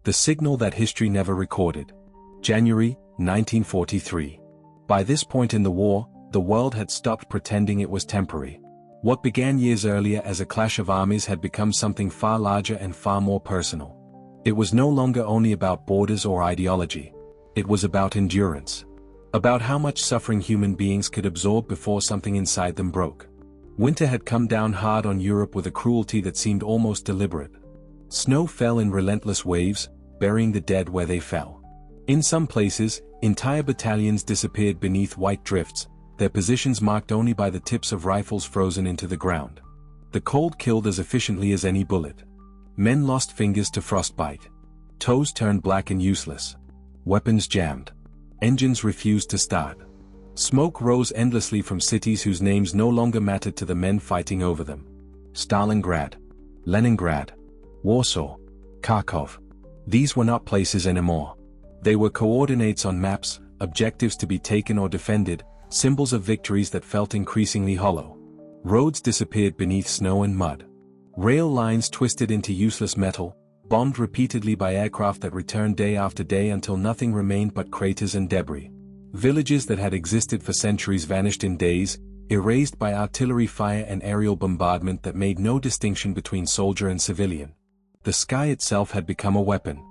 The signal that history never recorded. January, 1943. By this point in the war, the world had stopped pretending it was temporary. What began years earlier as a clash of armies had become something far larger and far more personal. It was no longer only about borders or ideology. It was about endurance. About how much suffering human beings could absorb before something inside them broke. Winter had come down hard on Europe with a cruelty that seemed almost deliberate. Snow fell in relentless waves, burying the dead where they fell. In some places, entire battalions disappeared beneath white drifts, their positions marked only by the tips of rifles frozen into the ground. The cold killed as efficiently as any bullet. Men lost fingers to frostbite. Toes turned black and useless. Weapons jammed. Engines refused to start. Smoke rose endlessly from cities whose names no longer mattered to the men fighting over them. Stalingrad, Leningrad, Warsaw, Kharkov. These were not places anymore. They were coordinates on maps, objectives to be taken or defended, symbols of victories that felt increasingly hollow. Roads disappeared beneath snow and mud. Rail lines twisted into useless metal, bombed repeatedly by aircraft that returned day after day until nothing remained but craters and debris. Villages that had existed for centuries vanished in days, erased by artillery fire and aerial bombardment that made no distinction between soldier and civilian. The sky itself had become a weapon.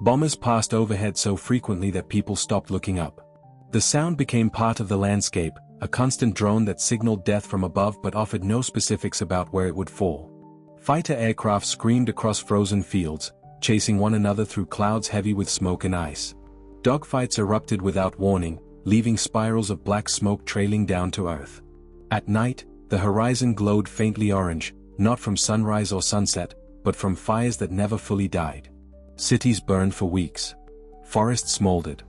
Bombers passed overhead so frequently that people stopped looking up. The sound became part of the landscape, a constant drone that signaled death from above but offered no specifics about where it would fall. Fighter aircraft screamed across frozen fields, chasing one another through clouds heavy with smoke and ice. Dogfights erupted without warning, leaving spirals of black smoke trailing down to earth. At night, the horizon glowed faintly orange, not from sunrise or sunset, but from fires that never fully died. Cities burned for weeks. Forests smoldered.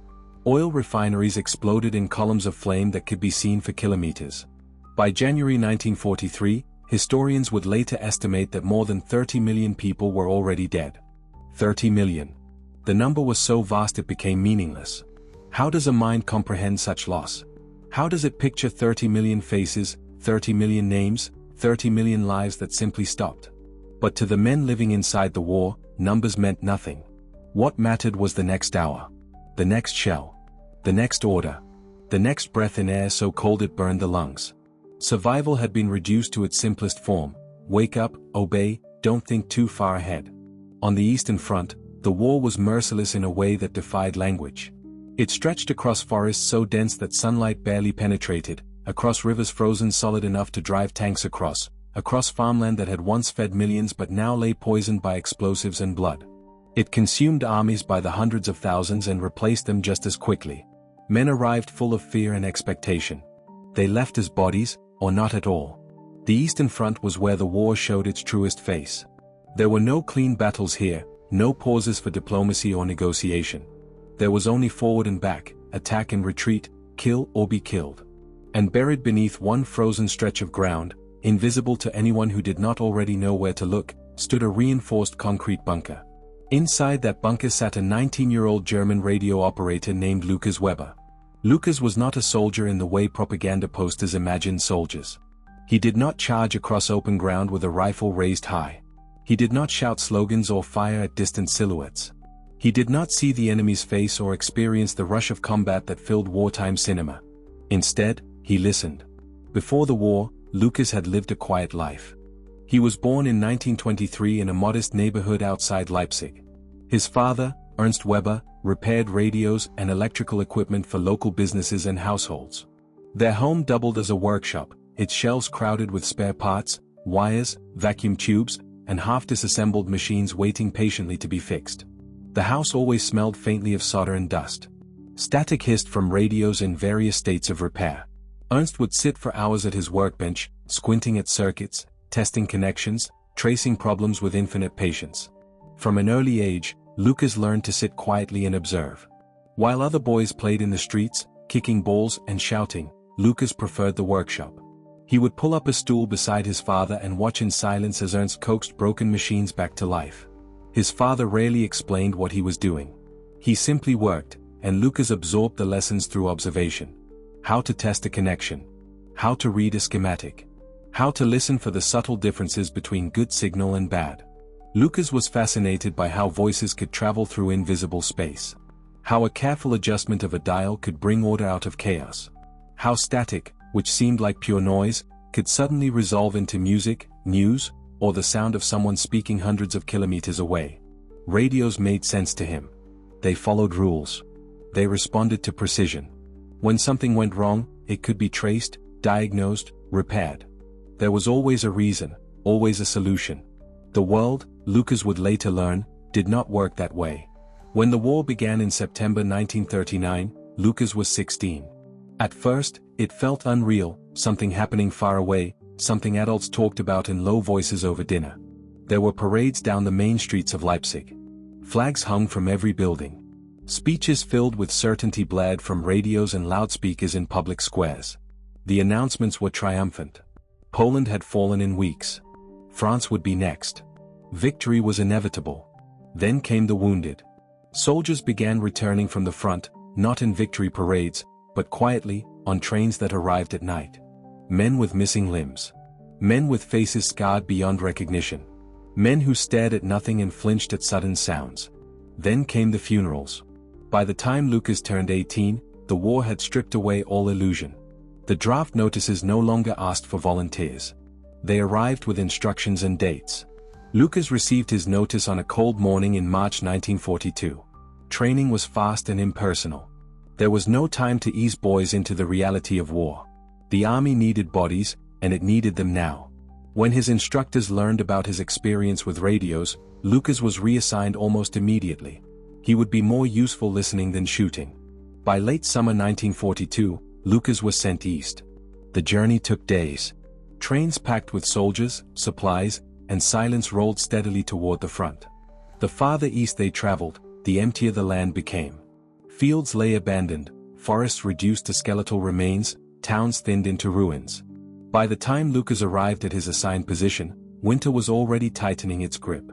Oil refineries exploded in columns of flame that could be seen for kilometers. By January 1943, historians would later estimate that more than 30 million people were already dead. 30 million. The number was so vast it became meaningless. How does a mind comprehend such loss? How does it picture 30 million faces, 30 million names, 30 million lives that simply stopped? But to the men living inside the war, numbers meant nothing. What mattered was the next hour. The next shell. The next order. The next breath in air so cold it burned the lungs. Survival had been reduced to its simplest form: wake up, obey, don't think too far ahead. On the Eastern Front, the war was merciless in a way that defied language. It stretched across forests so dense that sunlight barely penetrated, across rivers frozen solid enough to drive tanks across farmland that had once fed millions but now lay poisoned by explosives and blood. It consumed armies by the hundreds of thousands and replaced them just as quickly. Men arrived full of fear and expectation. They left as bodies, or not at all. The Eastern Front was where the war showed its truest face. There were no clean battles here, no pauses for diplomacy or negotiation. There was only forward and back, attack and retreat, kill or be killed. And buried beneath one frozen stretch of ground, invisible to anyone who did not already know where to look, stood a reinforced concrete bunker. Inside that bunker sat a 19-year-old German radio operator named Lukas Weber. Lukas was not a soldier in the way propaganda posters imagined soldiers. He did not charge across open ground with a rifle raised high. He did not shout slogans or fire at distant silhouettes. He did not see the enemy's face or experience the rush of combat that filled wartime cinema. Instead, he listened. Before the war, Lukas had lived a quiet life. He was born in 1923 in a modest neighborhood outside Leipzig. His father, Ernst Weber, repaired radios and electrical equipment for local businesses and households. Their home doubled as a workshop, its shelves crowded with spare parts, wires, vacuum tubes, and half-disassembled machines waiting patiently to be fixed. The house always smelled faintly of solder and dust. Static hissed from radios in various states of repair. Ernst would sit for hours at his workbench, squinting at circuits, testing connections, tracing problems with infinite patience. From an early age, Lukas learned to sit quietly and observe. While other boys played in the streets, kicking balls and shouting, Lukas preferred the workshop. He would pull up a stool beside his father and watch in silence as Ernst coaxed broken machines back to life. His father rarely explained what he was doing. He simply worked, and Lukas absorbed the lessons through observation. How to test a connection. How to read a schematic. How to listen for the subtle differences between good signal and bad. Lucas was fascinated by how voices could travel through invisible space. How a careful adjustment of a dial could bring order out of chaos. How static, which seemed like pure noise, could suddenly resolve into music, news, or the sound of someone speaking hundreds of kilometers away. Radios made sense to him. They followed rules. They responded to precision. When something went wrong, it could be traced, diagnosed, repaired. There was always a reason, always a solution. The world, Lucas would later learn, did not work that way. When the war began in September 1939, Lucas was 16. At first, it felt unreal, something happening far away, something adults talked about in low voices over dinner. There were parades down the main streets of Leipzig. Flags hung from every building. Speeches filled with certainty blared from radios and loudspeakers in public squares. The announcements were triumphant. Poland had fallen in weeks. France would be next. Victory was inevitable. Then came the wounded. Soldiers began returning from the front, not in victory parades, but quietly, on trains that arrived at night. Men with missing limbs. Men with faces scarred beyond recognition. Men who stared at nothing and flinched at sudden sounds. Then came the funerals. By the time Lucas turned 18, the war had stripped away all illusion. The draft notices no longer asked for volunteers. They arrived with instructions and dates. Lucas received his notice on a cold morning in March 1942. Training was fast and impersonal. There was no time to ease boys into the reality of war. The army needed bodies, and it needed them now. When his instructors learned about his experience with radios, Lucas was reassigned almost immediately. He would be more useful listening than shooting. By late summer 1942, Lucas was sent east. The journey took days. Trains packed with soldiers, supplies, and silence rolled steadily toward the front. The farther east they traveled, the emptier the land became. Fields lay abandoned, forests reduced to skeletal remains, towns thinned into ruins. By the time Lucas arrived at his assigned position, winter was already tightening its grip.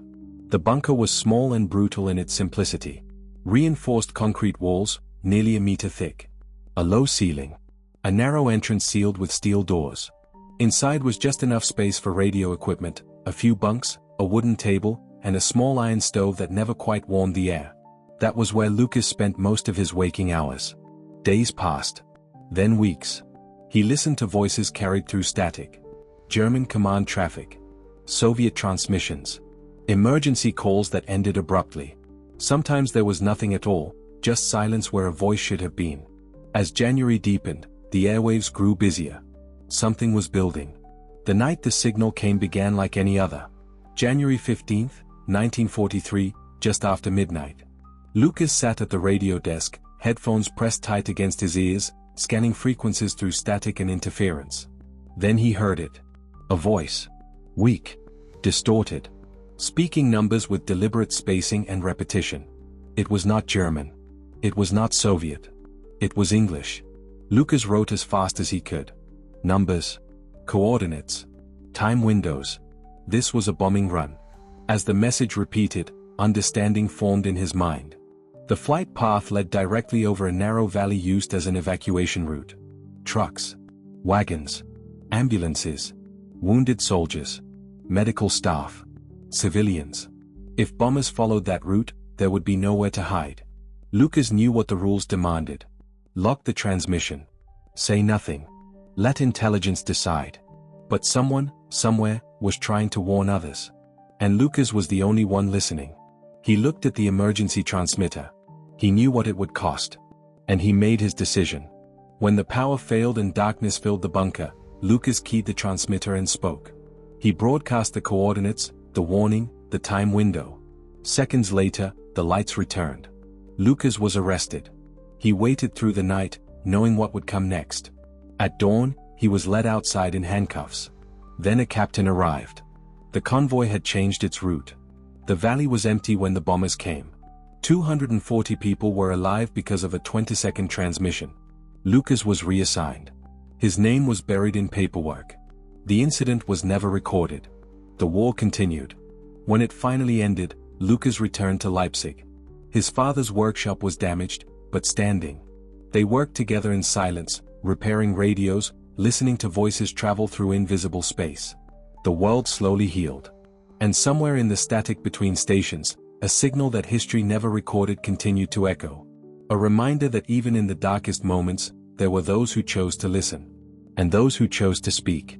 The bunker was small and brutal in its simplicity. Reinforced concrete walls, nearly a meter thick. A low ceiling. A narrow entrance sealed with steel doors. Inside was just enough space for radio equipment, a few bunks, a wooden table, and a small iron stove that never quite warmed the air. That was where Lucas spent most of his waking hours. Days passed. Then weeks. He listened to voices carried through static. German command traffic. Soviet transmissions. Emergency calls that ended abruptly. Sometimes there was nothing at all, just silence where a voice should have been. As January deepened, the airwaves grew busier. Something was building. The night the signal came began like any other. January 15, 1943, just after midnight. Lucas sat at the radio desk, headphones pressed tight against his ears, scanning frequencies through static and interference. Then he heard it. A voice. Weak. Distorted. Speaking numbers with deliberate spacing and repetition. It was not German. It was not Soviet. It was English. Lucas wrote as fast as he could. Numbers. Coordinates. Time windows. This was a bombing run. As the message repeated, understanding formed in his mind. The flight path led directly over a narrow valley used as an evacuation route. Trucks. Wagons. Ambulances. Wounded soldiers. Medical staff. Civilians. If bombers followed that route, there would be nowhere to hide. Lucas knew what the rules demanded. Lock the transmission. Say nothing. Let intelligence decide. But someone, somewhere, was trying to warn others. And Lucas was the only one listening. He looked at the emergency transmitter. He knew what it would cost. And he made his decision. When the power failed and darkness filled the bunker, Lucas keyed the transmitter and spoke. He broadcast the coordinates, the warning, the time window. Seconds later, the lights returned. Lucas was arrested. He waited through the night, knowing what would come next. At dawn, he was led outside in handcuffs. Then a captain arrived. The convoy had changed its route. The valley was empty when the bombers came. 240 people were alive because of a 20-second transmission. Lucas was reassigned. His name was buried in paperwork. The incident was never recorded. The war continued. When it finally ended, Lucas returned to Leipzig. His father's workshop was damaged, but standing. They worked together in silence, repairing radios, listening to voices travel through invisible space. The world slowly healed. And somewhere in the static between stations, a signal that history never recorded continued to echo. A reminder that even in the darkest moments, there were those who chose to listen. And those who chose to speak.